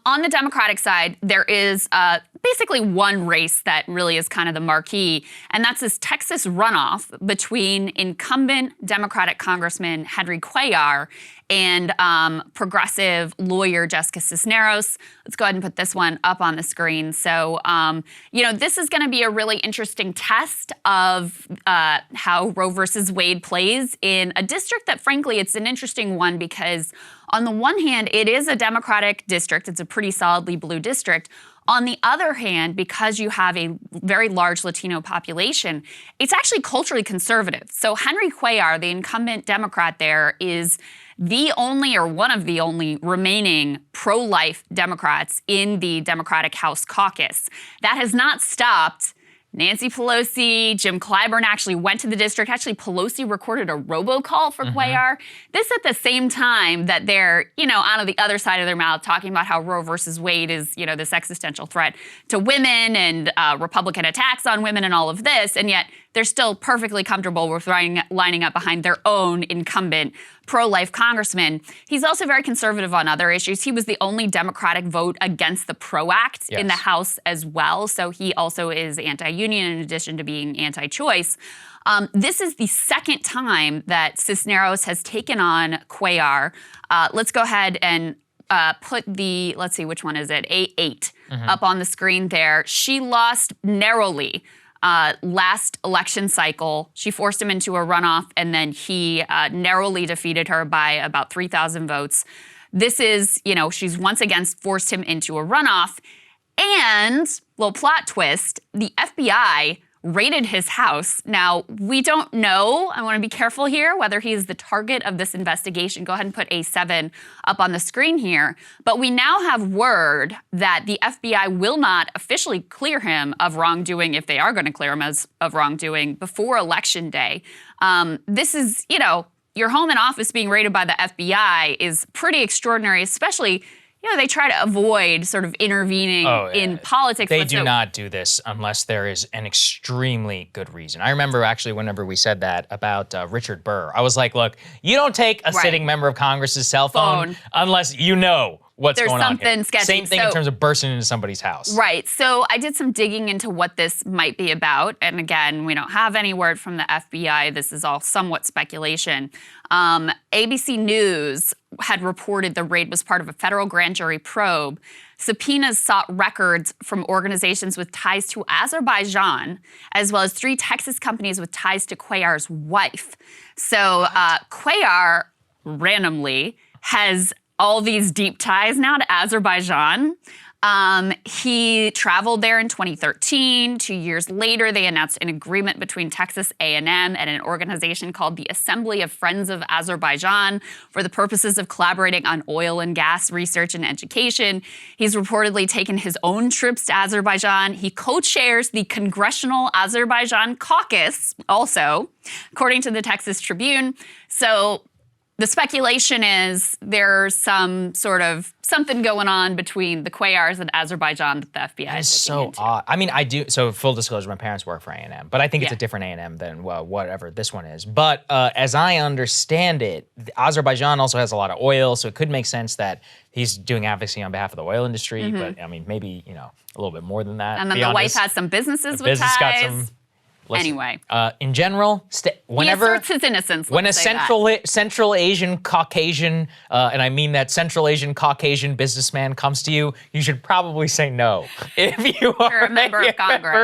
on the Democratic side, there is basically one race that really is kind of the marquee, and that's this Texas runoff between incumbent Democratic Congressman Henry Cuellar and progressive lawyer Jessica Cisneros. Let's go ahead and put this one up on the screen. So, this is going to be a really interesting test of how Roe versus Wade plays in a district that, frankly, it's an interesting one because on the one hand, it is a Democratic district. It's a pretty solidly blue district. On the other hand, because you have a very large Latino population, it's actually culturally conservative. So Henry Cuellar, the incumbent Democrat there, is the only or one of the only remaining pro-life Democrats in the Democratic House caucus. That has not stopped Nancy Pelosi. Jim Clyburn actually went to the district. Actually, Pelosi recorded a robocall for Cuellar. This at the same time that they're, out of the other side of their mouth talking about how Roe versus Wade is, this existential threat to women and Republican attacks on women and all of this. And yet they're still perfectly comfortable with lining up behind their own incumbent pro-life congressman. He's also very conservative on other issues. He was the only Democratic vote against the PRO Act in the House as well. So he also is anti-union in addition to being anti-choice. This is the second time that Cisneros has taken on Cuellar. Let's go ahead and put the, let's see, which one is it? A8 up on the screen there. She lost narrowly last election cycle. She forced him into a runoff, and then he narrowly defeated her by about 3,000 votes. This is, she's once again forced him into a runoff. And, little plot twist, the FBI raided his house. Now, we don't know, I want to be careful here, whether he is the target of this investigation. Go ahead and put A7 up on the screen here. But we now have word that the FBI will not officially clear him of wrongdoing, if they are going to clear him of wrongdoing, before Election Day. This is, your home and office being raided by the FBI is pretty extraordinary, especially they try to avoid sort of intervening in politics. They do not do this unless there is an extremely good reason. I remember actually whenever we said that about Richard Burr, I was like, look, you don't take a sitting member of Congress's cell phone unless you know what's going on here. There's something sketchy. Same thing in terms of bursting into somebody's house. Right. So I did some digging into what this might be about. And again, we don't have any word from the FBI. This is all somewhat speculation. ABC News had reported the raid was part of a federal grand jury probe. Subpoenas sought records from organizations with ties to Azerbaijan, as well as 3 Texas companies with ties to Cuellar's wife. So Cuellar randomly has all these deep ties now to Azerbaijan. He traveled there in 2013. 2 years later, they announced an agreement between Texas A&M and an organization called the Assembly of Friends of Azerbaijan for the purposes of collaborating on oil and gas research and education. He's reportedly taken his own trips to Azerbaijan. He co-chairs the Congressional Azerbaijan Caucus also, according to the Texas Tribune. So the speculation is there's some sort of something going on between the Cuellars and Azerbaijan that the FBI is so odd. I mean, I do. So full disclosure, my parents work for A&M, but I think it's a different A&M than whatever this one is. But as I understand it, Azerbaijan also has a lot of oil, so it could make sense that he's doing advocacy on behalf of the oil industry. But I mean, maybe a little bit more than that. And then the wife has some businesses with ties. Got some. Listen, anyway, in general, whenever he asserts his innocence. When a Central Asian Caucasian, and I mean that Central Asian Caucasian businessman comes to you, you should probably say no. If you are a member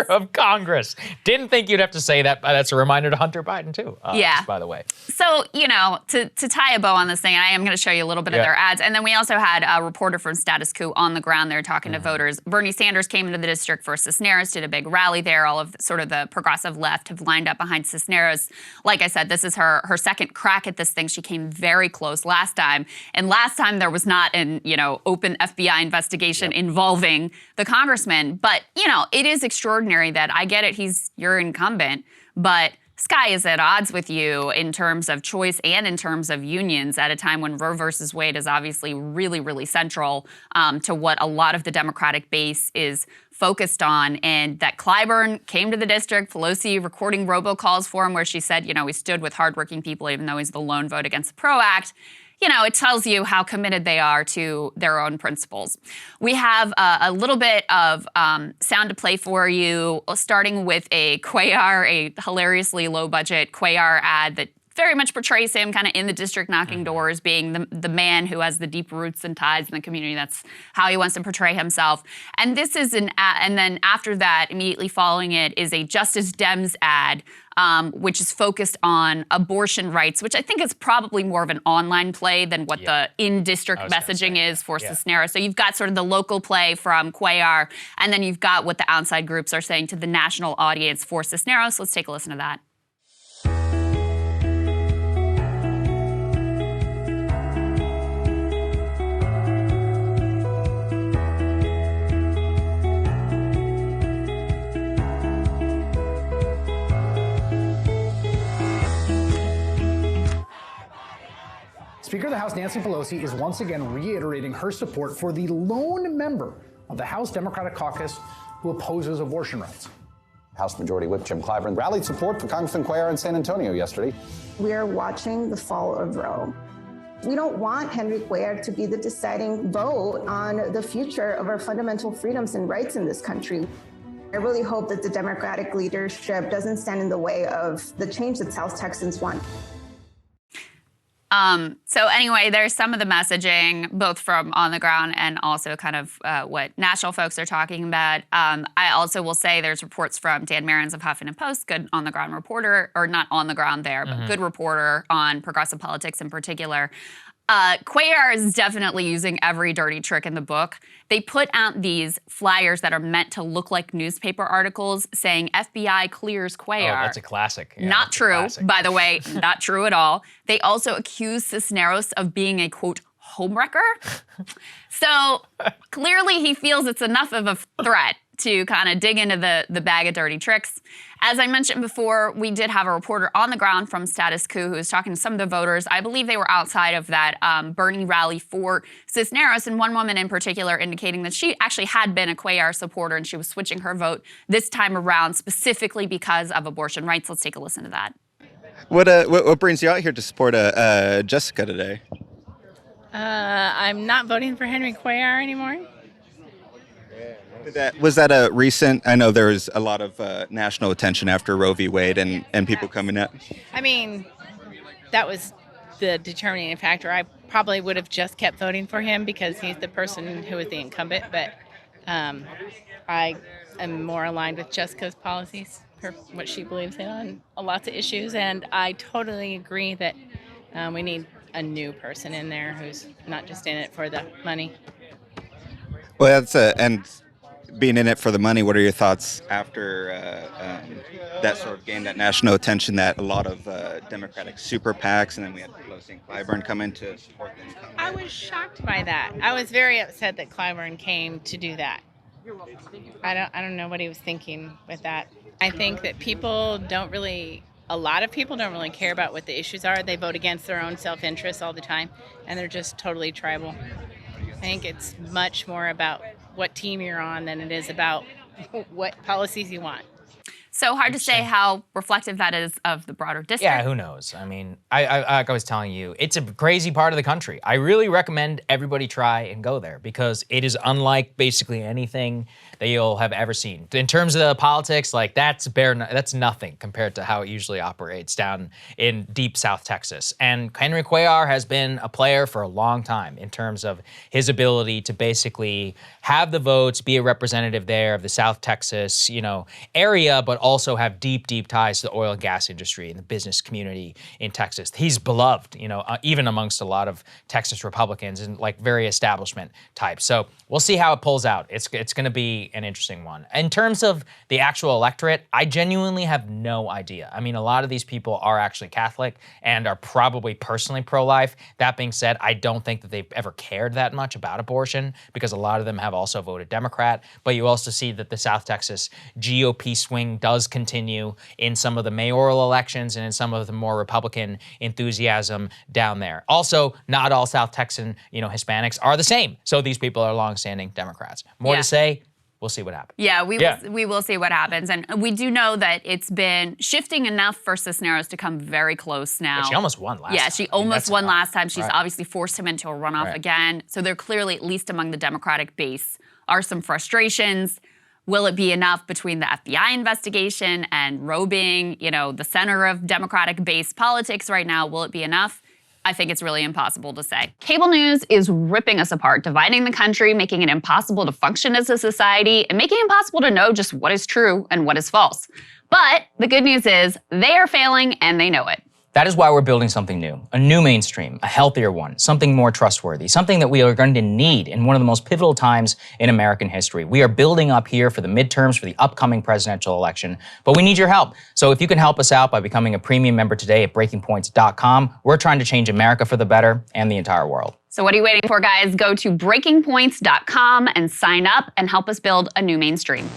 of Congress. Didn't think you'd have to say that. That's a reminder to Hunter Biden too. By the way. So to tie a bow on this thing, I am going to show you a little bit of their ads, and then we also had a reporter from Status Quo on the ground there talking to voters. Bernie Sanders came into the district for Cisneros, did a big rally there. All of sort of the progressive left have lined up behind Cisneros. Like I said, this is her second crack at this thing. She came very close last time. And last time there was not an, open FBI investigation involving the congressman. But, it is extraordinary that I get it. You're incumbent, but this guy is at odds with you in terms of choice and in terms of unions at a time when Roe versus Wade is obviously really, really central to what a lot of the Democratic base is focused on. And that Clyburn came to the district, Pelosi recording robocalls for him where she said, he stood with hardworking people even though he's the lone vote against the PRO Act. it tells you how committed they are to their own principles. We have a little bit of sound to play for you, starting with a Cuellar, a hilariously low-budget Cuellar ad that very much portrays him kind of in the district knocking doors, being the man who has the deep roots and ties in the community. That's how he wants to portray himself. And this is and then after that, immediately following it, is a Justice Dems ad, which is focused on abortion rights, which I think is probably more of an online play than what the in-district messaging is for Cisneros. So you've got sort of the local play from Cuellar, and then you've got what the outside groups are saying to the national audience for Cisneros. Let's take a listen to that. Speaker of the House Nancy Pelosi is once again reiterating her support for the lone member of the House Democratic Caucus who opposes abortion rights. House Majority Whip Jim Clyburn rallied support for Congressman Cuellar in San Antonio yesterday. We are watching the fall of Roe. We don't want Henry Cuellar to be the deciding vote on the future of our fundamental freedoms and rights in this country. I really hope that the Democratic leadership doesn't stand in the way of the change that South Texans want. So anyway, there's some of the messaging, both from on the ground and also kind of what national folks are talking about. I also will say there's reports from Dan Marins of Huffington Post, good on-the-ground reporter, or not on the ground there, but good reporter on progressive politics in particular. Cuellar is definitely using every dirty trick in the book. They put out these flyers that are meant to look like newspaper articles saying FBI clears Cuellar. Oh, that's a classic. Yeah, not true, by the way, not true at all. They also accuse Cisneros of being a, quote, homewrecker. So clearly he feels it's enough of a threat to kind of dig into the bag of dirty tricks. As I mentioned before, we did have a reporter on the ground from Status Quo who was talking to some of the voters. I believe they were outside of that Bernie rally for Cisneros, and one woman in particular indicating that she actually had been a Cuellar supporter and she was switching her vote this time around specifically because of abortion rights. Let's take a listen to that. What brings you out here to support Jessica today? I'm not voting for Henry Cuellar anymore. Was that a recent? I know there was a lot of national attention after Roe v. Wade and people coming out. I mean, that was the determining factor. I probably would have just kept voting for him because he's the person who is the incumbent, but I am more aligned with Jessica's policies, what she believes in on lots of issues, and I totally agree that we need a new person in there who's not just in it for the money. Well, and being in it for the money, what are your thoughts after that sort of gained that national attention that a lot of Democratic super PACs, and then we had Pelosi and Clyburn come in to support the incumbent? I was shocked by that. I was very upset that Clyburn came to do that. I don't know what he was thinking with that. I think that a lot of people don't really care about what the issues are. They vote against their own self-interest all the time, and they're just totally tribal. I think it's much more about what team you're on than it is about what policies you want. So hard to say how reflective that is of the broader district. Yeah, who knows? I mean, I like I was telling you, it's a crazy part of the country. I really recommend everybody try and go there because it is unlike basically anything that you'll have ever seen. In terms of the politics, like that's nothing compared to how it usually operates down in deep South Texas. And Henry Cuellar has been a player for a long time in terms of his ability to basically have the votes, be a representative there of the South Texas, area, but also have deep, deep ties to the oil and gas industry and the business community in Texas. He's beloved, even amongst a lot of Texas Republicans and like very establishment types. So we'll see how it pulls out. It's going to be an interesting one. In terms of the actual electorate, I genuinely have no idea. I mean, a lot of these people are actually Catholic and are probably personally pro-life. That being said, I don't think that they've ever cared that much about abortion because a lot of them have also voted Democrat. But you also see that the South Texas GOP swing does continue in some of the mayoral elections and in some of the more Republican enthusiasm down there. Also, not all South Texan, Hispanics are the same. So these people are longstanding Democrats. More to say, we'll see what happens. Yeah, we will see what happens. And we do know that it's been shifting enough for Cisneros to come very close now. Yeah, she almost won last time. Yeah, she almost won last time. She's Right. obviously forced him into a runoff Right. again. So there clearly, at least among the Democratic base, are some frustrations. Will it be enough between the FBI investigation and Roe being, the center of Democratic base politics right now? Will it be enough? I think it's really impossible to say. Cable news is ripping us apart, dividing the country, making it impossible to function as a society, and making it impossible to know just what is true and what is false. But the good news is they are failing and they know it. That is why we're building something new, a new mainstream, a healthier one, something more trustworthy, something that we are going to need in one of the most pivotal times in American history. We are building up here for the midterms, for the upcoming presidential election, but we need your help. So if you can help us out by becoming a premium member today at breakingpoints.com, we're trying to change America for the better and the entire world. So what are you waiting for, guys? Go to breakingpoints.com and sign up and help us build a new mainstream.